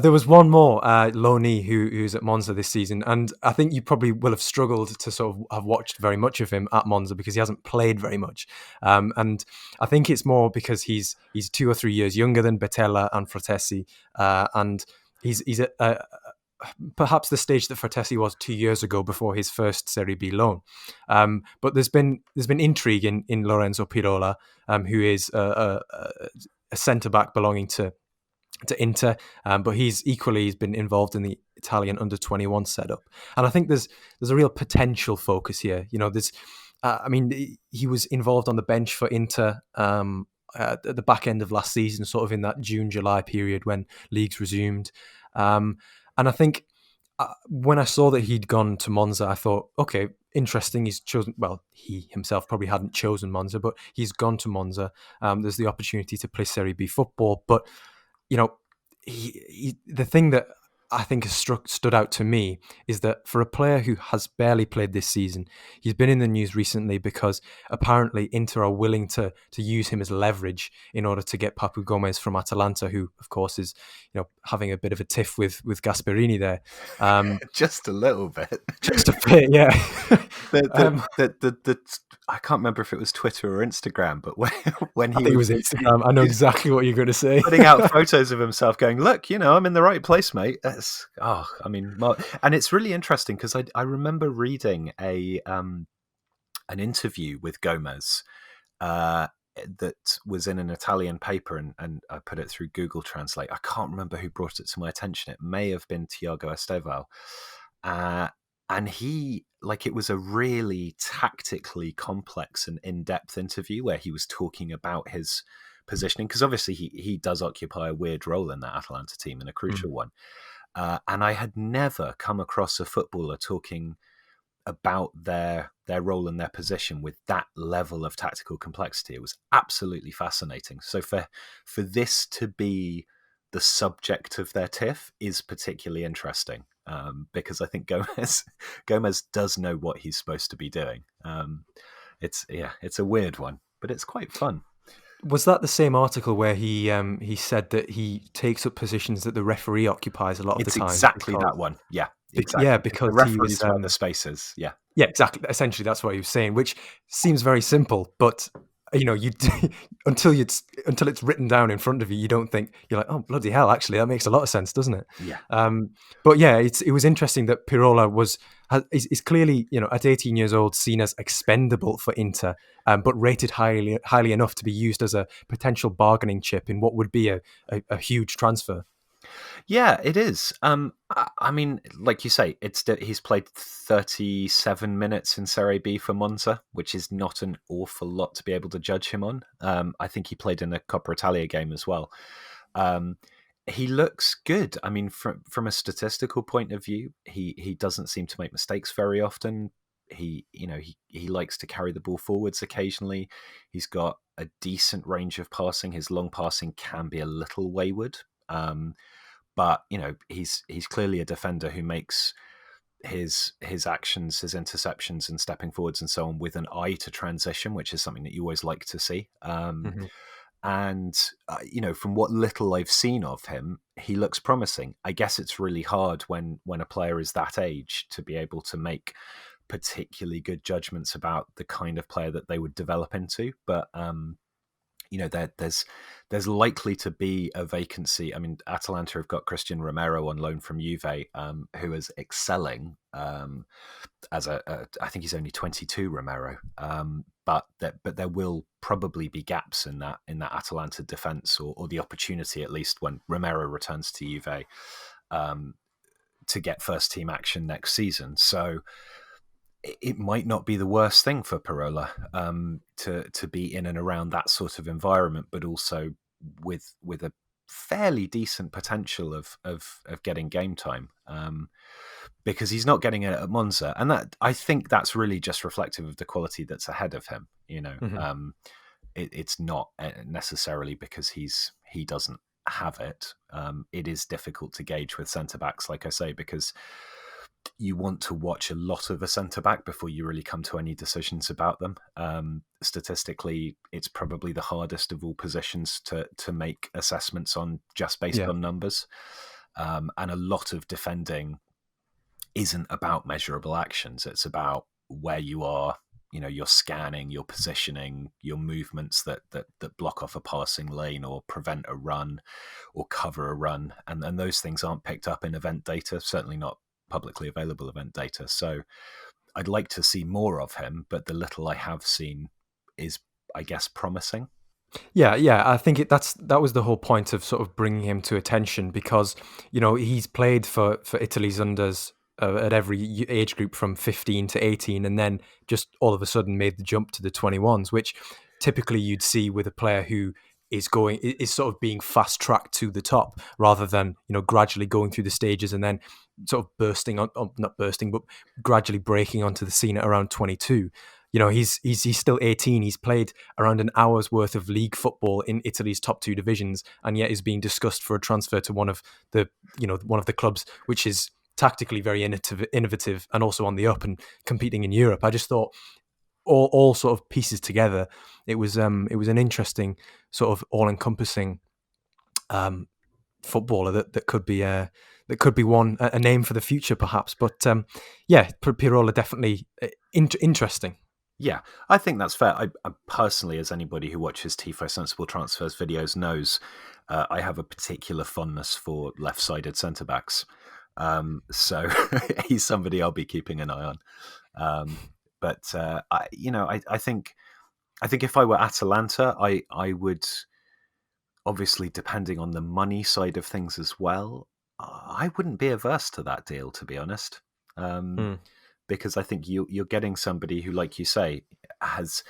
There was one more loanee who's at Monza this season, and I think you probably will have struggled to sort of have watched very much of him at Monza because he hasn't played very much. And I think it's more because he's 2 or 3 years younger than Betella and Fratesi, and he's at perhaps the stage that Fratesi was 2 years ago before his first Serie B loan. But there's been intrigue in Lorenzo Pirlola, who is a centre back belonging to Inter, but he's been involved in the Italian under-21 setup, and I think there's a real potential focus here. There's, I mean, he was involved on the bench for Inter at the back end of last season, sort of in that June-July period when leagues resumed, and I think when I saw that he'd gone to Monza, I thought, okay, interesting. He's chosen. Well, he himself probably hadn't chosen Monza, but he's gone to Monza. There's the opportunity to play Serie B football, but the thing that I think has stood out to me is that for a player who has barely played this season, he's been in the news recently because apparently Inter are willing to use him as leverage in order to get Papu Gomez from Atalanta, who of course is having a bit of a tiff with Gasperini there. Just a little bit. Just a bit, yeah. I can't remember if it was Twitter or Instagram, but when I think it was Instagram. I know exactly what you're going to say. Putting out photos of himself going, look, I'm in the right place, mate. And it's really interesting because I remember reading an interview with Gomez that was in an Italian paper, and I put it through Google Translate. I can't remember who brought it to my attention. It may have been Tiago Estevao. And it was a really tactically complex and in-depth interview where he was talking about his positioning, because obviously he does occupy a weird role in that Atalanta team and a crucial one. And I had never come across a footballer talking about their role and their position with that level of tactical complexity. It was absolutely fascinating. So for this to be the subject of their tiff is particularly interesting. Because I think Gomez does know what he's supposed to be doing. It's a weird one, but it's quite fun. Was that the same article where he said that he takes up positions that the referee occupies a lot of the time? It's exactly that one. Yeah, exactly. Yeah, because the referees are the spaces. Yeah, exactly. Essentially, that's what he was saying, which seems very simple, but until it's written down in front of you, you don't think, you're like, oh bloody hell, actually that makes a lot of sense, doesn't it? Yeah. But yeah, it was interesting that Pirola is clearly, at 18 years old, seen as expendable for Inter, but rated highly enough to be used as a potential bargaining chip in what would be a huge transfer. Yeah, it is. I mean, like you say, he's played 37 minutes in Serie B for Monza, which is not an awful lot to be able to judge him on. I think he played in a Coppa Italia game as well. He looks good. I mean, from a statistical point of view, he doesn't seem to make mistakes very often. He likes to carry the ball forwards occasionally. He's got a decent range of passing. His long passing can be a little wayward. But he's clearly a defender who makes his actions, his interceptions, and stepping forwards and so on with an eye to transition, which is something that you always like to see. And from what little I've seen of him, he looks promising. I guess it's really hard when a player is that age to be able to make particularly good judgments about the kind of player that they would develop into, but there's likely to be a vacancy. I mean, Atalanta have got Christian Romero on loan from Juve, who is excelling as I think he's only 22, Romero, but there will probably be gaps in that Atalanta defence, or the opportunity at least when Romero returns to Juve to get first team action next season. So it might not be the worst thing for Pirola to be in and around that sort of environment, but also with a fairly decent potential of getting game time, because he's not getting it at Monza, and that, I think that's really just reflective of the quality that's ahead of him. It's not necessarily because he doesn't have it. It is difficult to gauge with centre backs, like I say, because you want to watch a lot of a centre back before you really come to any decisions about them. Statistically, it's probably the hardest of all positions to make assessments on just based on numbers. And a lot of defending isn't about measurable actions. It's about where you are, your scanning, your positioning, your movements that block off a passing lane or prevent a run or cover a run. And those things aren't picked up in event data, certainly not publicly available event data. So I'd like to see more of him, but the little I have seen is, I guess, promising. Yeah. I think that was the whole point of sort of bringing him to attention, because he's played for Italy's unders at every age group from 15 to 18, and then just all of a sudden made the jump to the 21s, which typically you'd see with a player who is sort of being fast tracked to the top, rather than gradually going through the stages and then sort of not bursting, but gradually breaking onto the scene at around 22. He's still 18. He's played around an hour's worth of league football in Italy's top two divisions, and yet is being discussed for a transfer to one of the clubs which is tactically very innovative and also on the up and competing in Europe. I just thought all sort of pieces together, it was an interesting sort of all-encompassing footballer that could be a name for the future, perhaps. But Pirola definitely interesting. Yeah, I think that's fair. I personally, as anybody who watches Tifo Sensible Transfers videos knows, I have a particular fondness for left-sided centre-backs. So he's somebody I'll be keeping an eye on. But I think if I were Atalanta, I would, obviously, depending on the money side of things as well, I wouldn't be averse to that deal, to be honest. Because I think you're getting somebody who, like you say, has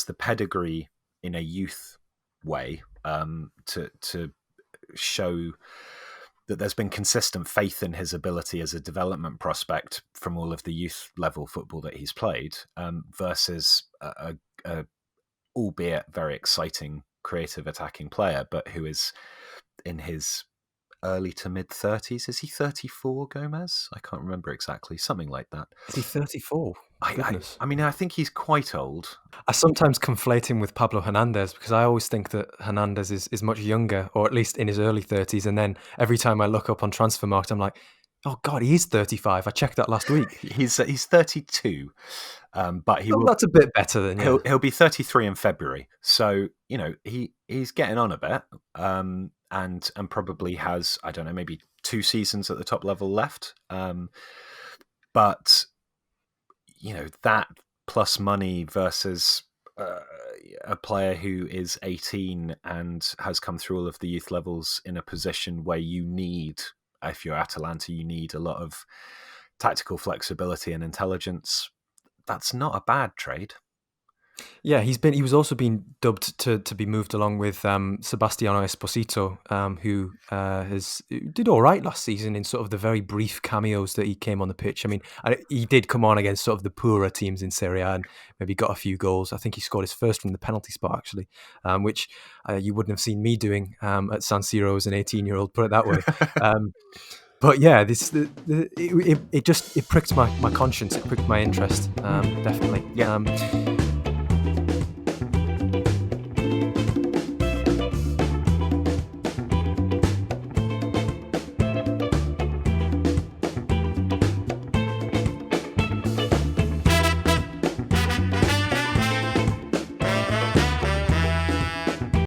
the pedigree in a youth way, to show that there's been consistent faith in his ability as a development prospect from all of the youth level football that he's played, versus a albeit very exciting, creative attacking player, but who is in his early to mid 30s. Is he 34, Gomez? I can't remember exactly. Something like that. Is he 34? Goodness. I mean, I think he's quite old. I sometimes conflate him with Pablo Hernandez, because I always think that Hernandez is much younger, or at least in his early 30s. And then every time I look up on Transfermarkt, I'm like, oh God, he is 35. I checked that last week. He's 32. But that's a bit better than he'll be 33 in February. So, he's getting on a bit. And probably has, I don't know, maybe 2 seasons at the top level left. But that plus money versus a player who is 18 and has come through all of the youth levels in a position where you need, if you're Atalanta, you need a lot of tactical flexibility and intelligence. That's not a bad trade. Yeah, he was also being dubbed to be moved along with Sebastiano Esposito, who did all right last season in sort of the very brief cameos that he came on the pitch. I mean, he did come on against sort of the poorer teams in Serie A and maybe got a few goals. I think he scored his first from the penalty spot, actually, which you wouldn't have seen me doing at San Siro as an 18-year-old, put it that way. But yeah, it pricked my conscience. It pricked my interest, definitely. Yeah.